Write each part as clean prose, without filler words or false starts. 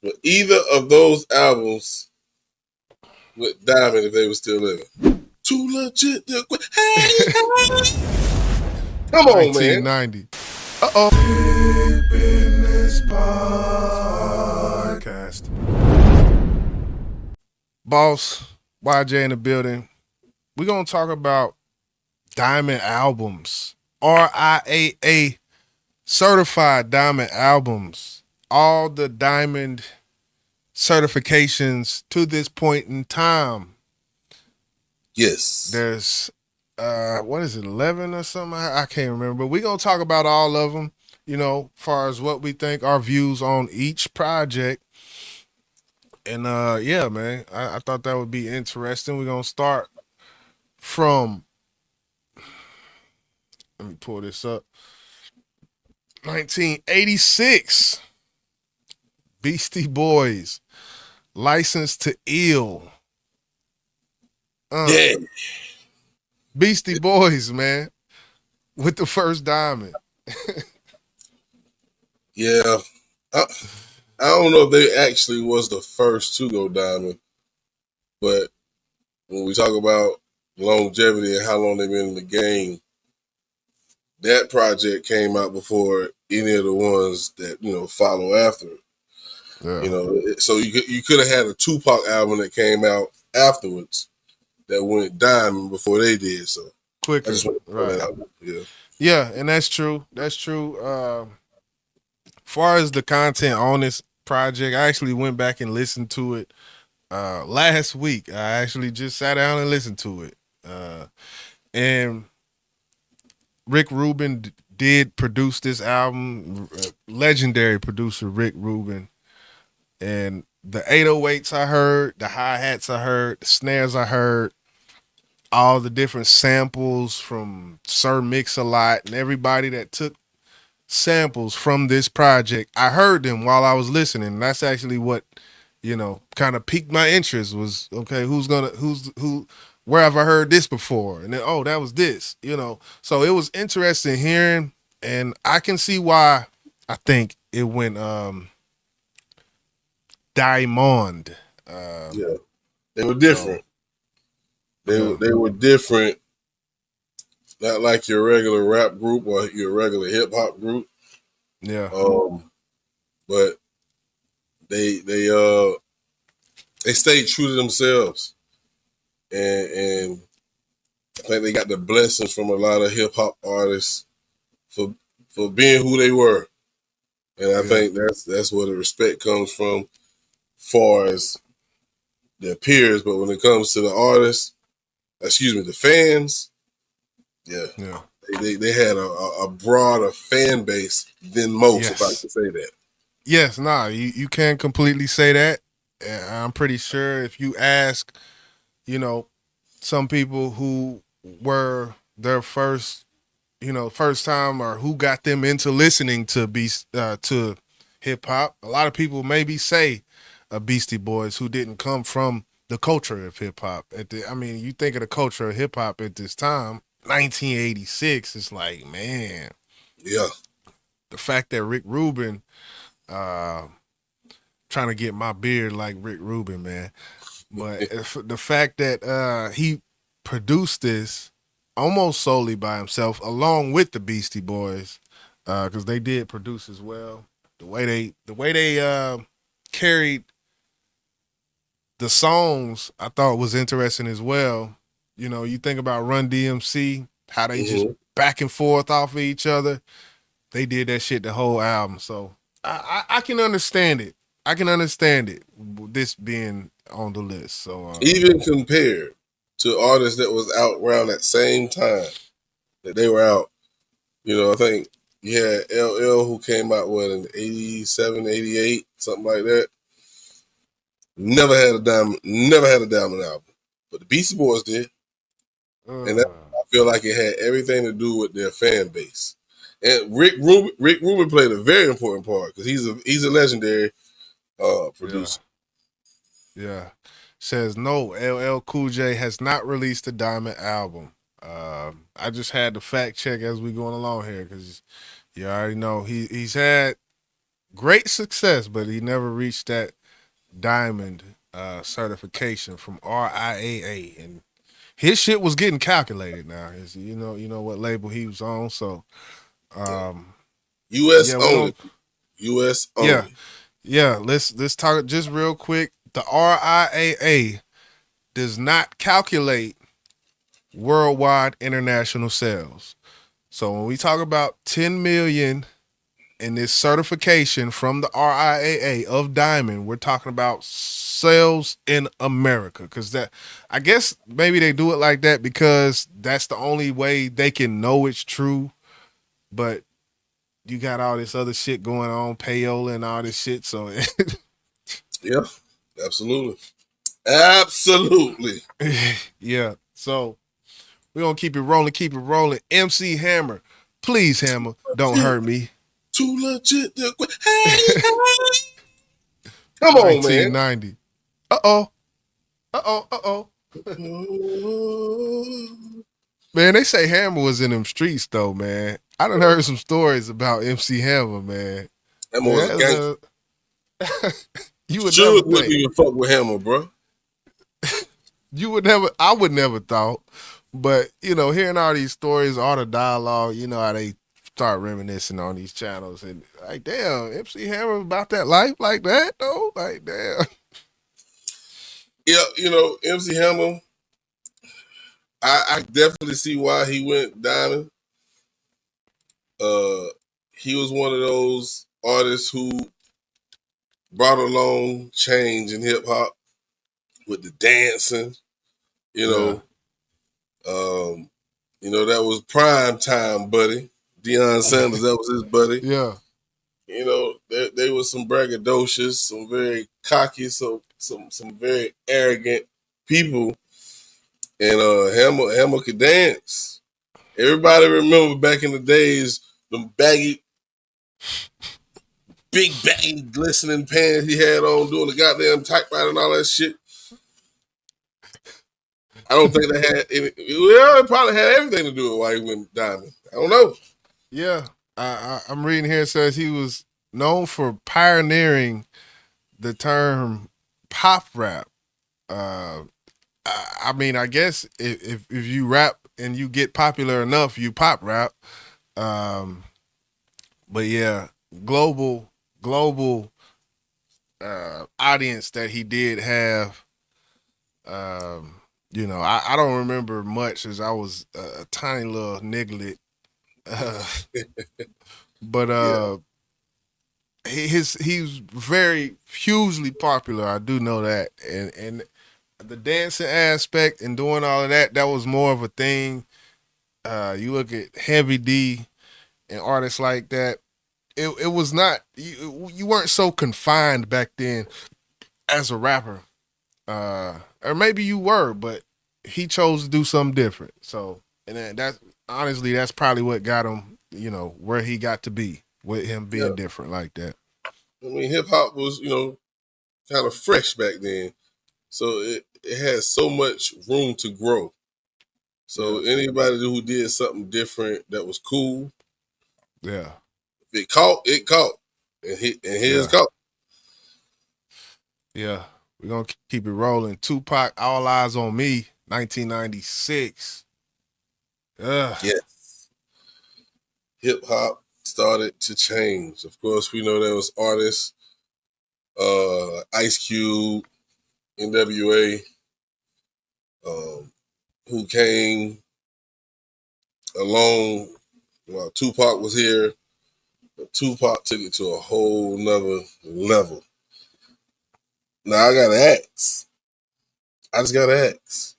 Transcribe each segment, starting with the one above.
But either of those albums with Diamond if they were still living. Too legit to quit. Hey, hey. Come on, man. 1990. Uh-oh. Business Podcast. Boss, YJ in the building. We're going to talk about Diamond albums. RIAA certified Diamond albums. All the Diamond certifications to this point in time. Yes. There's, what is it, 11 or something? I can't remember. But we're going to talk about all of them, you know, far as what we think, our views on each project. And yeah, man, I thought that would be interesting. We're going to start from, let me pull this up, 1986. Beastie Boys, License to Ill. Yeah. Beastie Boys, man, with the first Diamond. Yeah. I don't know if they actually was the first to go Diamond, but when we talk about longevity and how long they've been in the game, that project came out before any of the ones that, you know, follow after it. Yeah. You know, so you could have had a Tupac album that came out afterwards that went Diamond before they did. So Quicker, I just want to throw right? that out. Yeah. Yeah, and that's true. That's true. Far as the content on this project, I actually went back and listened to it last week. I actually just sat down and listened to it. And Rick Rubin did produce this album, legendary producer Rick Rubin. And the 808s I heard, the hi-hats I heard, the snares I heard, all the different samples from Sir Mix-a-Lot and everybody that took samples from this project, I heard them while I was listening. That's actually what, you know, kind of piqued my interest was, okay, where have I heard this before? And then, oh, that was this, you know. So it was interesting hearing, and I can see why I think it went Diamond. Yeah. They were different. They were different. Not like your regular rap group or your regular hip hop group. Yeah. But they stayed true to themselves. And I think they got the blessings from a lot of hip hop artists for being who they were. And I think that's where the respect comes from far as their peers. But when it comes to the artists, the fans, yeah. They had a broader fan base than most, if I could say that. Yes, you can completely say that. And I'm pretty sure if you ask, you know, some people who were their first time or who got them into listening to to hip hop, a lot of people maybe say Beastie Boys who didn't come from the culture of hip hop. You think of the culture of hip hop at this time, 1986. It's like, man, yeah, the fact that Rick Rubin, trying to get my beard like Rick Rubin, man. But the fact that he produced this almost solely by himself, along with the Beastie Boys, because they did produce as well. The way they carried the songs, I thought was interesting as well. You know, you think about Run DMC, how they just back and forth off of each other. They did that shit the whole album, so I can understand it. I can understand it. This being on the list, so even compared to artists that was out around that same time that they were out, you know, I think you had LL who came out in 87, 88, something like that. Never had a diamond album, but the Beastie Boys did, and I feel like it had everything to do with their fan base. And Rick Rubin played a very important part because he's a legendary producer. Yeah. Says no, LL Cool J has not released a Diamond album. I just had to fact check as we going along here because you already know he's had great success, but he never reached that diamond certification from RIAA, and his shit was getting calculated now. You know what label he was on, so Yeah. um, U.S. yeah, we're gonna only. U.S. yeah only. yeah let's talk just real quick. The RIAA does not calculate worldwide international sales. So when we talk about 10 million in this certification from the RIAA of diamond, we're talking about sales in America. Because that, I guess maybe they do it like that because that's the only way they can know it's true. But you got all this other shit going on, payola and all this shit. So Yeah, absolutely. Absolutely. yeah. So we're gonna keep it rolling, keep it rolling. MC Hammer, please Hammer, don't Legit, hurt me. too legit to quit. Hey, hey. Come on, man. 1990. Uh-oh. Uh-oh. Uh-oh. Oh, Man, they say Hammer was in them streets though, man. I done heard some stories about MC Hammer, man. that man was a Man, gangster. you would never Should wouldn't think. even fuck with Hammer, bro. You would never, I would never thought. But, you know, hearing all these stories, all the dialogue, you know how they start reminiscing on these channels. And like, damn, MC Hammer about that life like that, though? Like, damn. Yeah, MC Hammer. I definitely see why he went diamond. Uh, he was one of those artists who brought along change in hip hop with the dancing. You Yeah. know, um, that was prime time, buddy. Deion Sanders, that was his buddy. Yeah. They were some braggadocious, some very cocky, some very arrogant people, and Hammer could dance. Everybody remember back in the days, them big baggy, glistening pants he had on doing the goddamn typewriter and all that shit. I don't think they had any. Well, it probably had everything to do with why he went diamond. I don't know. Yeah. I'm reading here, it says he was known for pioneering the term pop rap. Uh, I mean, I guess if you rap and you get popular enough, you pop rap. Um, but yeah, global audience that he did have. Um, you know, I don't remember much as I was a tiny little niglet. Uh, but Yeah, he's very hugely popular. I do know that, and the dancing aspect and doing all of that, that was more of a thing. You look at Heavy D and artists like that. It was not you weren't so confined back then as a rapper, or maybe you were, but he chose to do something different. So, and that's honestly that's probably what got him, you know, where he got to be with him yeah. being different like that. I mean, hip hop was kind of fresh back then, so it had so much room to grow. Yeah, So anybody who did something different that was cool, yeah, if it caught, it caught, and his yeah, caught. yeah. We're gonna keep it rolling. Tupac, All Eyes on Me, 1996. Ugh. Yeah, hip hop started to change. Of course, we know there was artists, Ice Cube, NWA, um, who came along while Tupac was here. But Tupac took it to a whole nother level. Now I gotta ask. I just gotta ask.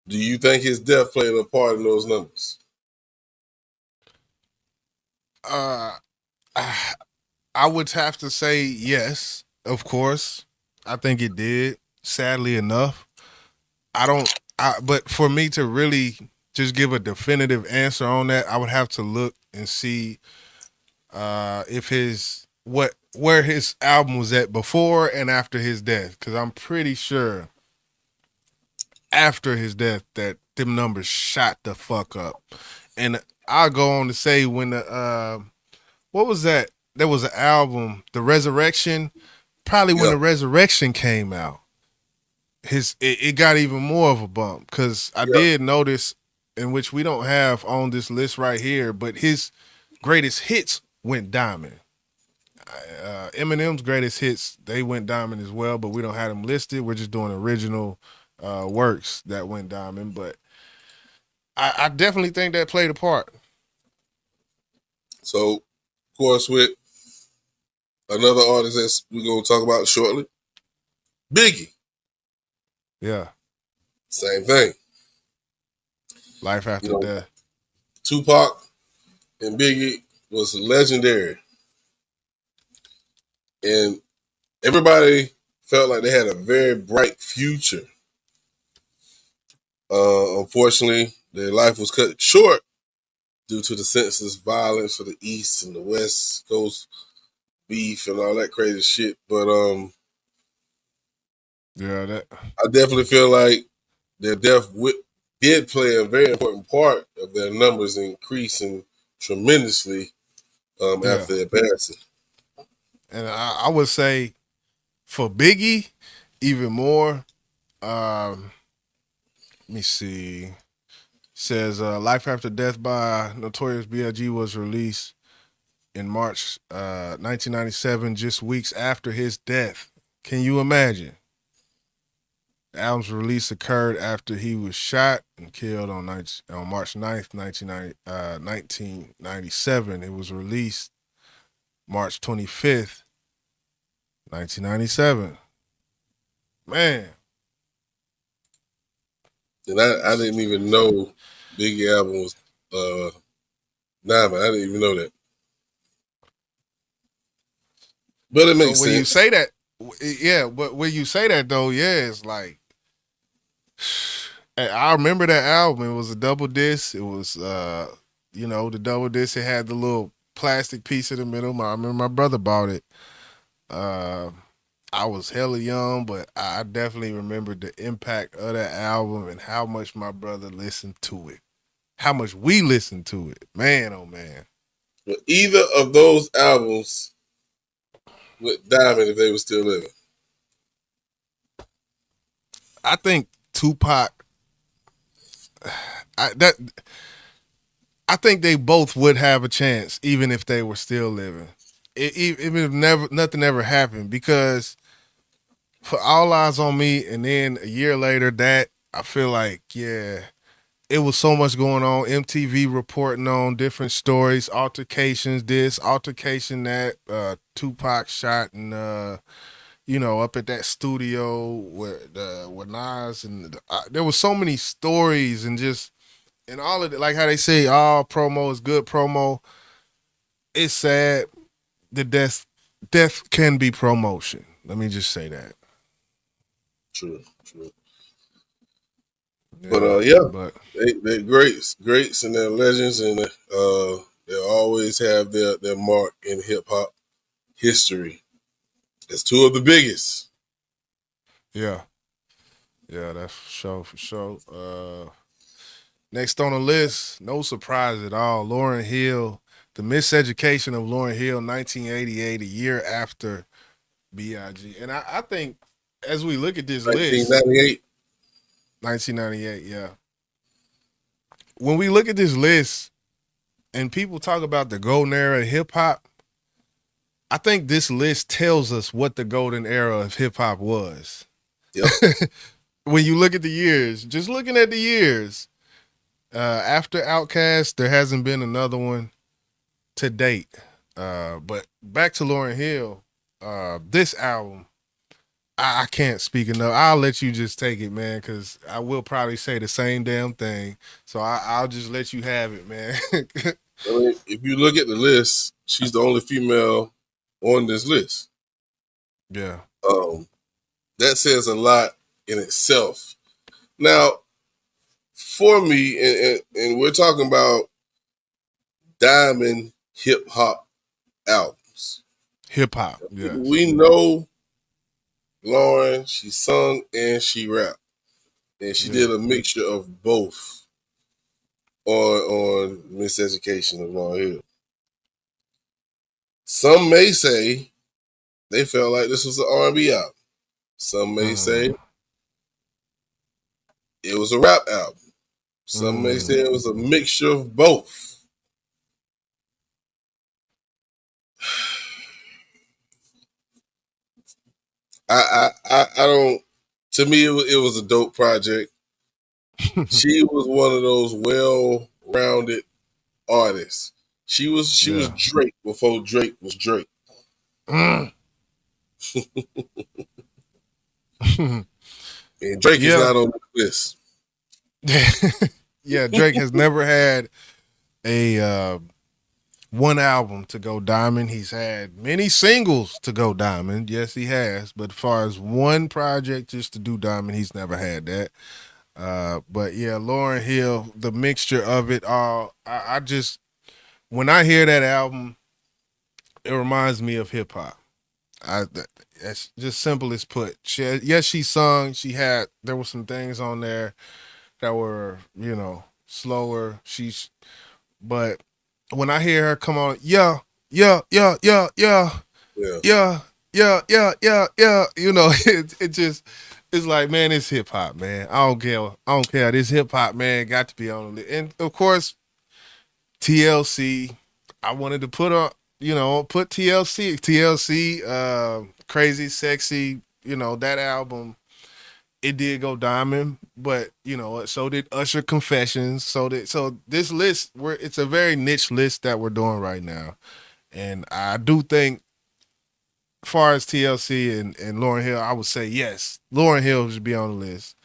Do you think his death played a part in those numbers? Uh, I I would have to say yes, of course. I think it did. Sadly enough, I don't. But for me to really just give a definitive answer on that, I would have to look and see if his what where his album was at before and after his death, because I'm pretty sure after his death that them numbers shot the fuck up. And I'll go on to say when the what was that? there was an album, The Resurrection. Probably when Yeah, The Resurrection came out, it got even more of a bump because I yeah. did notice, in which we don't have on this list right here, but his greatest hits went diamond. Eminem's greatest hits, they went diamond as well, but we don't have them listed. We're just doing original works that went diamond. But I definitely think that played a part. So, of course, with another artist that we're gonna talk about shortly, Biggie. Yeah, Same thing. life You after know, death. Tupac and Biggie was legendary, and everybody felt like they had a very bright future. Unfortunately, their life was cut short due to the senseless violence for the East and the West Coast beef and all that crazy shit. But Yeah, that. I definitely feel like their death did play a very important part of their numbers increasing tremendously Yeah, after their passing. and I would say for Biggie, even more. Um, Let me see. Says Life After Death by Notorious B.I.G. was released in March 1997, just weeks after his death. Can you imagine? The album's release occurred after he was shot and killed on March 9th, 1997. It was released March 25th, 1997. Man. And I didn't even know Biggie album was Diamond. I didn't even know that. But it But makes when you sense. say that, yeah, but when you say that though, yeah, it's like I remember that album. It was a double disc. It was the double disc. It had the little plastic piece in the middle. I remember my brother bought it. Uh, I was hella young, but I definitely remember the impact of that album and how much my brother listened to it. How much we listened to it. Man, oh man. But either of those albums with Diamond if they were still living. I think Tupac I that I think they both would have a chance, even if they were still living. Even if nothing ever happened, because for All Eyes on Me, and then a year later, that I feel like, yeah, it was so much going on. MTV reporting on different stories, altercations, this altercation that, Tupac shot, and up at that studio with Nas, and there was so many stories, and all of it, like how they say, all promo is good promo. It's sad. The death can be promotion. Let me just say that. True, true. But Yeah, yeah, but they're greats, and they're legends, and they always have their mark in hip hop history. It's two of the biggest. yeah, yeah, that's for sure. Next on the list, no surprise at all. Lauryn Hill, the miseducation of Lauryn Hill, 1988, a year after Big. And I think as we look at this list, 1998. 1998, yeah. When we look at this list and people talk about the golden era of hip hop, I think this list tells us what the golden era of hip hop was. Yep. When you look at the years, just looking at the years, after Outkast, there hasn't been another one to date. But back to Lauryn Hill, this album, I can't speak enough. I'll let you just take it, man, because I will probably say the same damn thing. So I'll just let you have it, man. I mean, if you look at the list, she's the only female on this list. Yeah, Um, that says a lot in itself. Now, for me, and we're talking about diamond hip hop albums. hip hop, yes. We know Lauren, she sung and she rapped. And she Yeah, did a mixture of both on Miseducation of Lauryn Hill. Some may say they felt like this was an R&B album. Some may say Mm, it was a rap album. Some may say mm. it was a mixture of both. I don't. To me, it was a dope project. She was one of those well-rounded artists. She was Yeah. Drake before Drake was Drake. Mm. And Drake is Yeah. not on this Yeah, Drake has never had a one album to go diamond. He's had many singles to go diamond. Yes, he has. But as far as one project just to do diamond, he's never had that. But yeah, Lauryn Hill, the mixture of it all, I just when I hear that album, it reminds me of hip hop. That's just simple as put. Yes, she sung. She had there were some things on there that were slower. But when I hear her come on, yeah, yeah, yeah, yeah, yeah, one. yeah, yeah, yeah, yeah, yeah, it just it's like, man, it's hip hop, man. I don't care. I don't care. This hip hop, man, got to be on it. And of course, TLC. I wanted to put TLC, crazy, sexy. That album. It did go diamond, but so did Usher Confessions. So this list, it's a very niche list that we're doing right now, and I do think, as far as TLC and Lauryn Hill, I would say yes, Lauryn Hill should be on the list.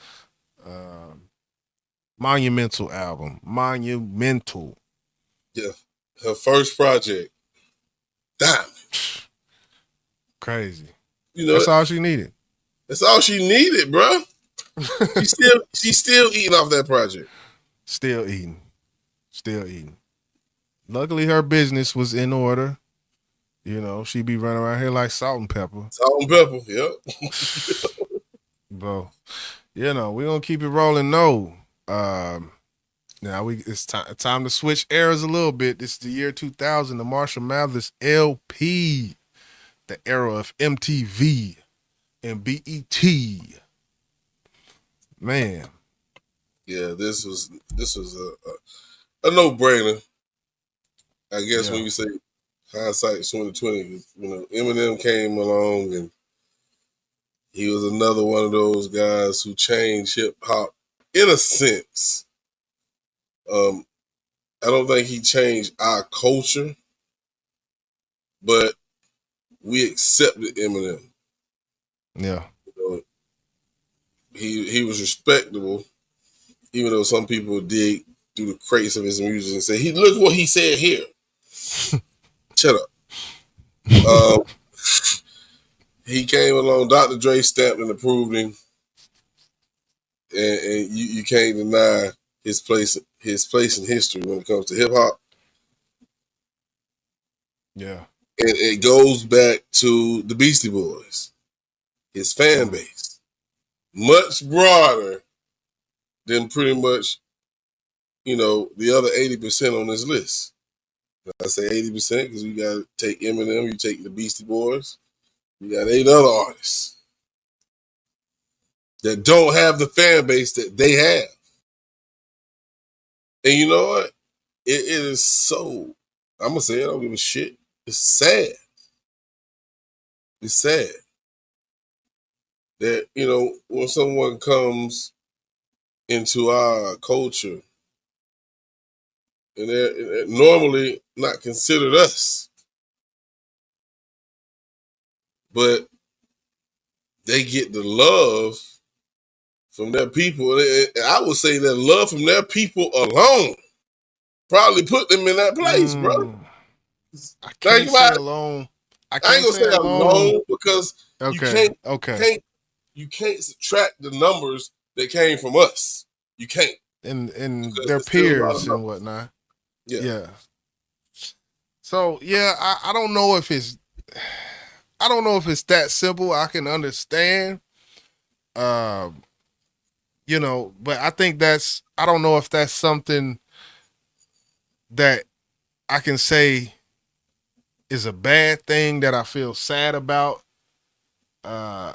Um, Monumental album, monumental, Yeah, her first project, Diamond. crazy. You know, That's all she needed. that's all she needed, bro. She's still eating off that project. Still eating, still eating. Luckily, her business was in order. She be running around here like salt and pepper. Salt and pepper. Yep. Bro, we're gonna keep it rolling. No. Um, Now it's time to switch eras a little bit. This is the year 2000, the Marshall Mathers LP, the era of MTV and BET. Man, Yeah, this was a no brainer. I guess when yeah. you say hindsight 2020, Eminem came along and he was another one of those guys who changed hip hop in a sense. Um, I don't think he changed our culture, but we accepted Eminem. Yeah. You know, he was respectable, even though some people dig through the crates of his music and say, "He look what he said here." Shut up. Um, he came along. Dr. Dre stamped and approved him, and you can't deny his place in history when it comes to hip hop. Yeah. And it goes back to the Beastie Boys, his fan Mm. base, much broader than pretty much the other 80% on this list. I say 80% because you got to take Eminem, you take the Beastie Boys, you got 8 other artists that don't have the fan base that they have. And you know what? It is so. I'm gonna say it. I don't give a shit. It's sad. It's sad that when someone comes into our culture and they're normally not considered us, but they get the love from their people. And I would say that love from their people alone probably put them in that place, bro. Mm. I Think can't say about it. alone. I I ain't can't gonna say say alone. alone because you Okay. can't you Okay. can't you can't subtract the numbers that came from us. You can't And because their there's still a lot of peers and numbers. whatnot. Yeah, Yeah. So yeah, I don't know if it's that simple. I can understand. Um, but I think I don't know if that's something that I can say is a bad thing that I feel sad about.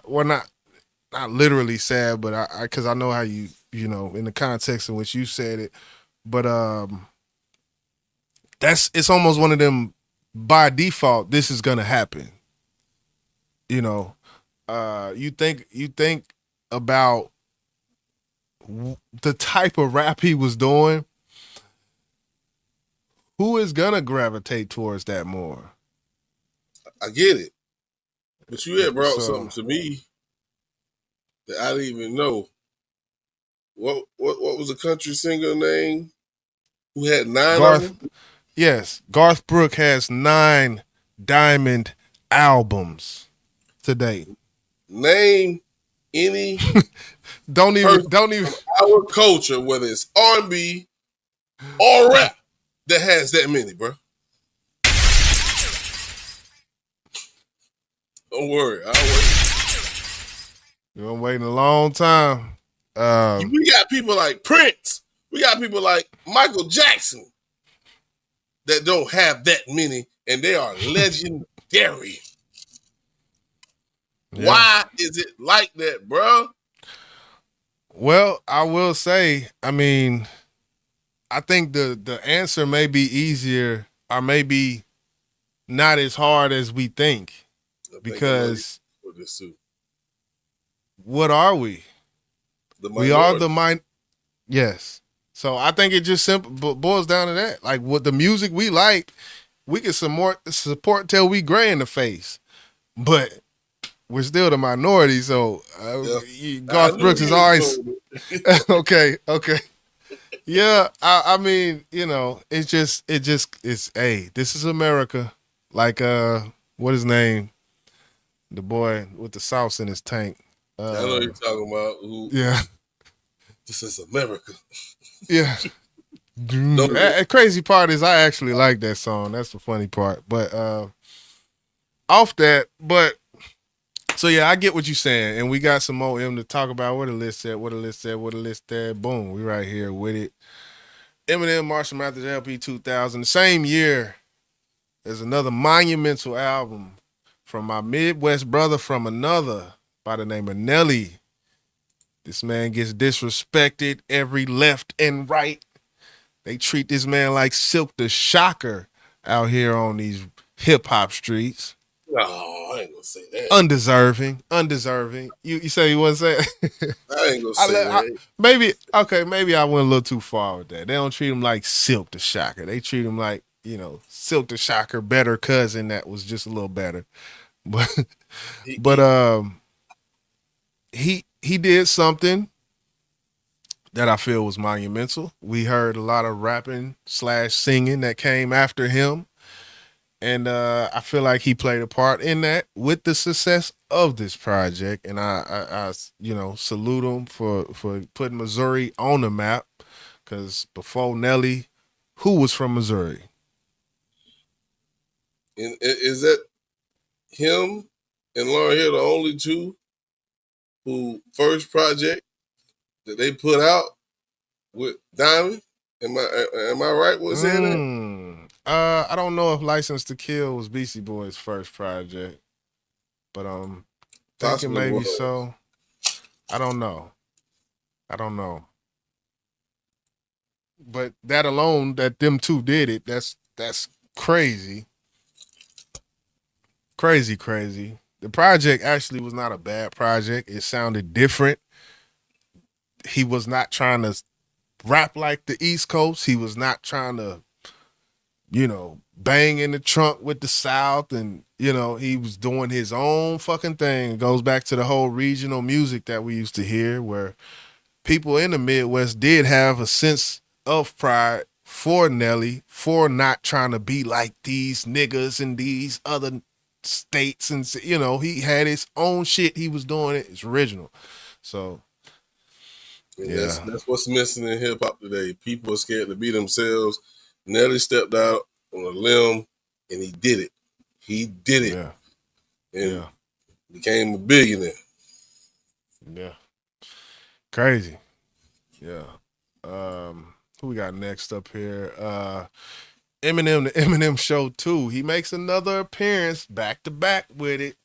Well, not literally sad, but I because I know how you know in the context in which you said it. But that's it's almost one of them by default. This is gonna happen. You know, you think about the type of rap he was doing. Who is gonna gravitate towards that more? I get it, but you had brought So something to me that I didn't even know. What was the country singer name who had 9 of Garth, them? yes, Garth Brooks has 9 diamond albums to date. Name any Don't even, person don't even. from our culture, whether it's R&B or rap, that has that many, bro. Don't worry, I'll wait. You've been waiting a long time. Um, We got people like Prince. We got people like Michael Jackson that don't have that many, and they are legendary. yeah. Why is it like that, bro? Well, I will say, I mean, I think the answer may be easier or maybe not as hard as we think I think I know you because for this too. what are we? The We are minority. the mind. Yes. So I think it just simple boils down to that. Like what the music we like, we can support till we gray in the face, but we're still the minority. So Yeah, I Garth knew Brooks is you was always going. okay. Okay. Yeah. I mean, you know, it's hey, this is America. Like what his name? The boy with the sauce in his tank. I know Uh you're talking about who. yeah. This is America. Yeah. No, Crazy part is I actually like that song. That's the funny part. But off that, but so yeah, I get what you're saying, and we got some more M to talk about. What the list said, what the list said, what the list said. Boom, we right here with it. Eminem, Marshall Mathers, LP 2000. The same year, there's another monumental album from my Midwest brother from another by the name of Nelly. This man gets disrespected every left and right. They treat this man like Silk the Shocker out here on these hip hop streets. no, I ain't gonna say that. Undeserving, undeserving. You say you wasn't saying? I ain't gonna I, say I that. maybe okay, maybe I went a little too far with that. They don't treat him like Silk the Shocker. They treat him like Silk the Shocker, better cousin that was just a little better. But He, but he he did something that I feel was monumental. We heard a lot of rapping slash singing that came after him. And I feel like he played a part in that with the success of this project. And I salute him for putting Missouri on the map. Because before Nelly, who was from Missouri? and is that him and Lauren Hill the only two who first project that they put out with Diamond? Am I right with saying that? I don't know if License to Kill was Beastie Boys' first project, but thinking Possibly maybe was. so. I don't know. I don't know. But that alone, that them two did it, that's crazy. Crazy, crazy. The project actually was not a bad project. It sounded different. He was not trying to rap like the East Coast. He was not trying to, bang in the trunk with the South. And, he was doing his own fucking thing. It goes back to the whole regional music that we used to hear, where people in the Midwest did have a sense of pride for Nelly for not trying to be like these niggas and these other states. And, he had his own shit. He was doing it. It's original. So, And that's yeah, that's what's missing in hip hop today. People are scared to be themselves. Nelly stepped out on a limb and he did it. He did it yeah, and yeah, became a billionaire. yeah. Crazy. Yeah. Who we got next up here? Eminem, the Eminem Show 2. He makes another appearance back to back with it.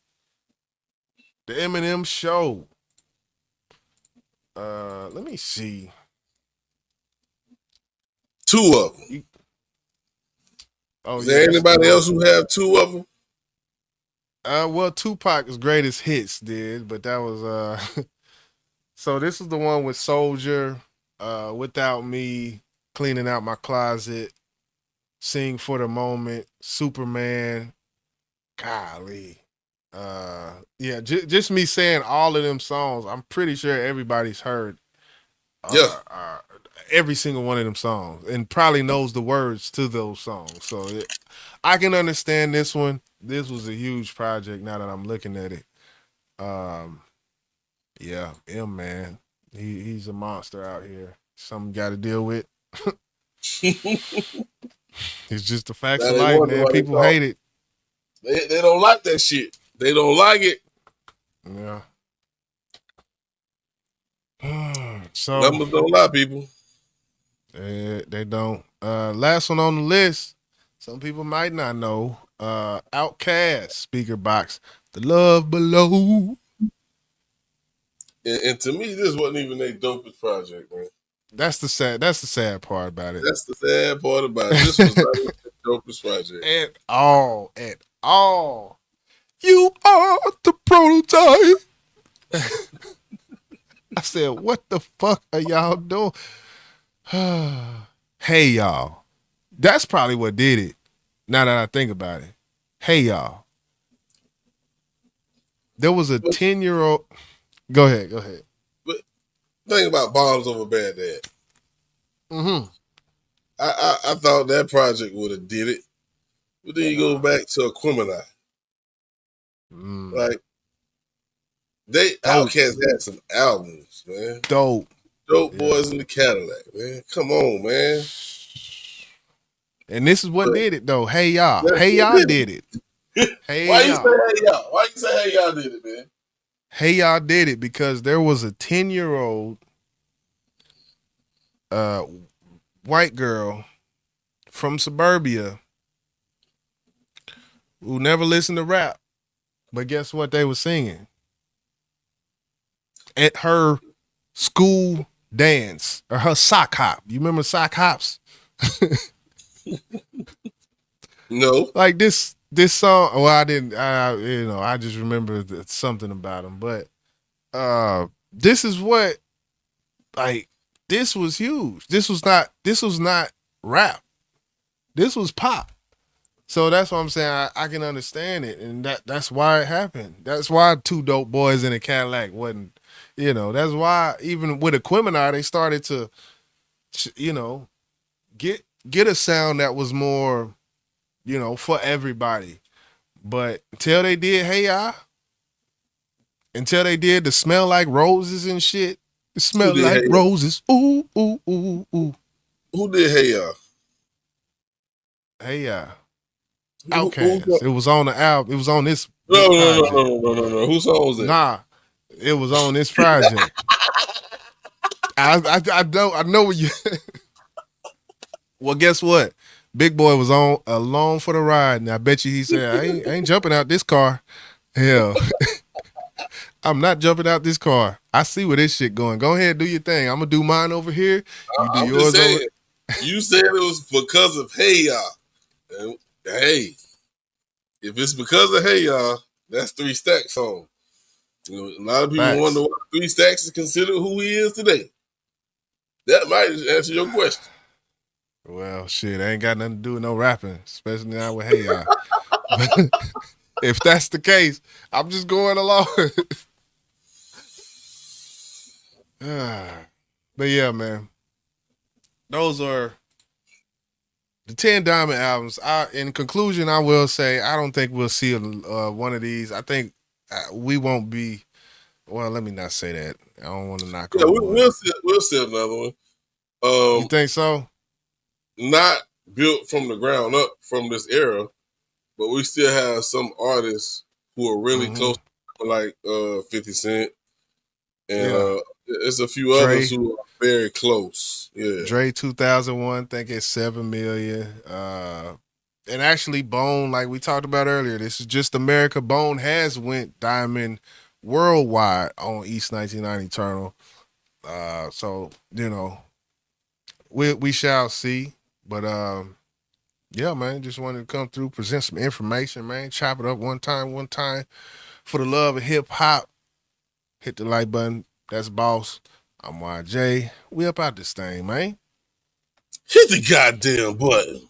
The Eminem Show. Let me see. Two of them. Oh Is yeah, there this is the anybody one. else who have two of them? Well, Tupac's greatest hits did, but that was so this is the one with Soldier, Without Me, Cleaning Out My Closet, Sing for the Moment, Superman. Golly. Yeah, just me saying all of them songs, I'm pretty sure everybody's heard Yeah. every single one of them songs and probably knows the words to those songs. So I can understand this one. This was a huge project now that I'm looking at it. Um, yeah, M man, he's a monster out here. Something got to deal with. It's just the facts Now of they life, wonder man. why they People talk. hate it. They don't like that shit. They don't like it. Yeah. So Numbers don't lie, people. they don't. Last one on the list. Some people might not know. Outcast speaker box. The Love Below. And to me, this wasn't even their dopest project, man. That's the sad part about it. That's the sad part about it. This was not even their dopest project. At all. At all. You are the prototype. I said, what the fuck are y'all doing? Hey y'all. That's probably what did it. Now that I think about it. Hey y'all. There was a But, 10-year-old. Go ahead. but think about Bombs Over Baghdad. Mm-hmm. I thought that project would have did it. But then you go back to Aquemini. Like, they Dope. Outkast had some albums, man. Dope. Dope Yeah. Boys in the Cadillac, man. Come on, man. And this is what But did it though. Hey y'all. that's Hey what y'all did did it. it. Hey Why you say y'all. hey y'all? Why you say hey y'all did it, man? Hey y'all did it because there was a 10-year-old white girl from suburbia who never listened to rap. But guess what they were singing? At her school dance or her sock hop. You remember sock hops? No. Like this song. Well, I didn't. I just remember something about them. But this is what like this was huge. This was not rap. This was pop. So that's what I'm saying. I can understand it, and that's why it happened. That's why Two Dope Boys in a Cadillac wasn't. That's why even with Aquemini they started to, get a sound that was more, for everybody. But until they did Hey Ya, until they did the Smell Like Roses and shit, it Who smell did like hey y'all? roses. Ooh, ooh, ooh, ooh. Who did hey y'all? Hey Ya. Who Outcast. It was on the album. It was on this no, no, no, project. no, no, no, no. Whose song was that? Nah, it was on this project. I know what you. Well, guess what? Big Boy was on along for the ride, and I bet you he said, I ain't jumping out this car. Hell, I'm not jumping out this car. I see where this shit going. Go ahead, do your thing. I'm gonna do mine over here. You do I'm just yours over. saying. You said it was because of hey y'all. And, hey, if it's because of hey y'all, that's Three Stacks song. A lot of people wonder Facts. why Three Stacks is considered who he is today. That might answer your question. Well, shit, I ain't got nothing to do with no rapping, especially now with Hey Ya. If that's the case, I'm just going along. But yeah, man, those are the 10 Diamond albums. In conclusion, I will say I don't think we'll see one of these. I think we won't be. Well, let me not say that. I don't want to knock Yeah, on wood. we'll see another one. You think so? Not built from the ground up from this era, but we still have some artists who are really Mm-hmm. close, like 50 Cent, and Yeah. there's a few others Dre. who Very close. Yeah. Dre 2001, think it's 7 million. And actually, Bone, like we talked about earlier, this is just America. Bone has went diamond worldwide on East 1990 Eternal. So we shall see. But yeah, man, just wanted to come through, present some information, man. Chop it up one time for the love of hip hop. Hit the like button. That's boss. I'm YJ. We up out this thing, man. Hit the goddamn button.